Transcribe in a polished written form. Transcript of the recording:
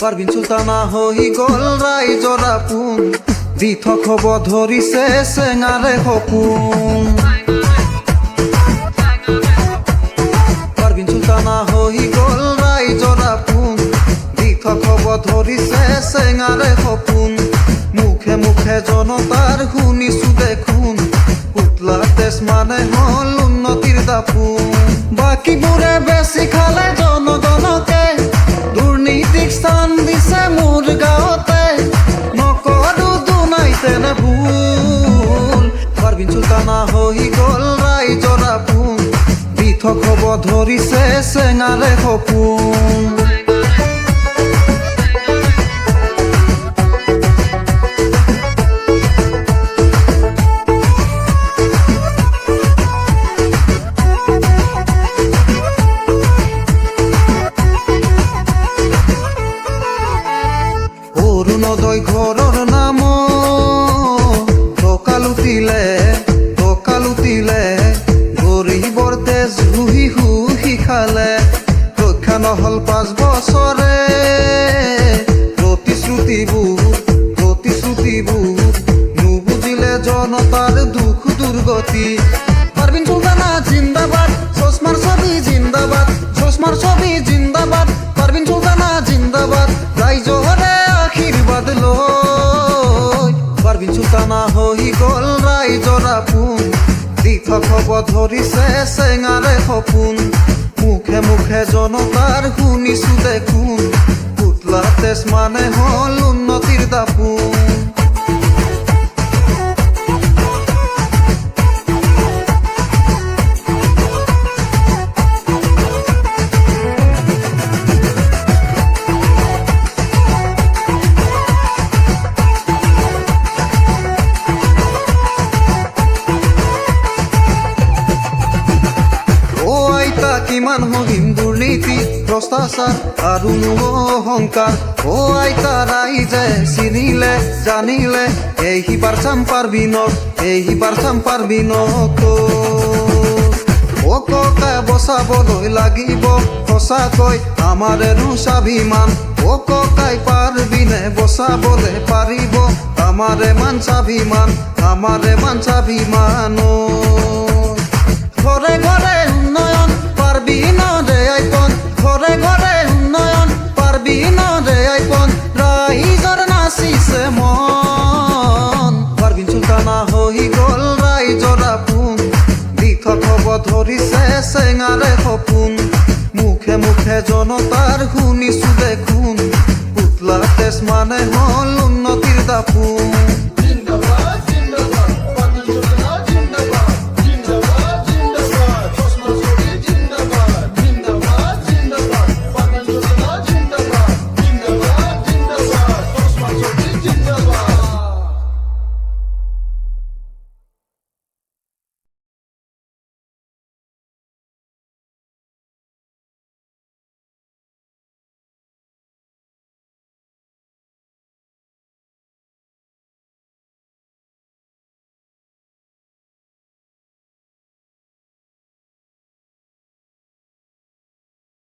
পাৰভিন সুলতানা হৈ গ'ল ৰাইজৰ আপোন দি থব ধৰিছে চেঙাৰে সপোন পাৰভিন সুলতানা হৈ গ'ল ৰাইজৰ আপোন দি থব ধৰিছে চেঙাৰে সপোন মুখে মুখে জনতাৰ শুনিছো দেখোন পুতলা তেজ মানে হল উন্নতিৰ দাপোন বাকীবোৰে বেছি খালে জনগণকে দুৰ্নীতিক স্থান দিছে মোৰ গাঁৱতে নকৰো দুনাই তেনে ভুল পাৰভিন সুলতানা হৈ গ'ল ৰাইজৰ আপোন দি থব ধৰিছে চেঙাৰে সপোন অৰুণোদয় ঘৰৰ নাম টকা লুটিলে গৰীবৰ তেজ হুহি হুহি খালে ৰক্ষা নহল 5 বছৰে প্ৰতিশ্ৰুতিবোৰ নুবুজিলে জনতাৰ দুখ দুৰ্গতি পাৰভিন সুলতানা জিন্দাবাদ চশমাৰ ছবি জিন্দাবাদ চশমাৰ ছবি জিন্দাবাদ পাৰভিন সুলতানা জিন্দাবাদ ৰাইজৰে আশীৰ্বাদ লৈ পাৰভিন সুলতানা হৈ গ'ল ৰাইজৰ আপোন দি থব ধৰিছে চেঙাৰে সপোন মুখে মুখে জনতাৰ শুনিছো দেখোন পুতলা তেজ মানে হল উন্নতিৰ দাপোন কিমান মহিম দুৰ্নীতি ভ্ৰষ্টাচাৰ আৰু অহংকাৰ আইতা ৰাইজে চিনিলে জানিলে এইবাৰ চাম পাৰভিনক ককা বচাবলৈ লাগিব সঁচাকৈ আমাৰেনো স্বাভিমান ককাই পাৰভিনে বচাবলৈ পাৰিব আমাৰে মান স্বাভিমান ঘৰে ঘৰে উন্নয়ন পাৰভিনৰে আইপন ঘৰে ঘৰে উন্নয়ন পাৰভিনৰে আইপন ৰাইজৰ নাচিছে মন পাৰভিন সুলতানা হৈ গ'ল ৰাইজৰ আপোন দি থব ধৰিছে চেঙাৰে সপোন মুখে মুখে জনতাৰ শুনিছো দেখোন পুতলা তেজ মানে হল উন্নতিৰ দাপোন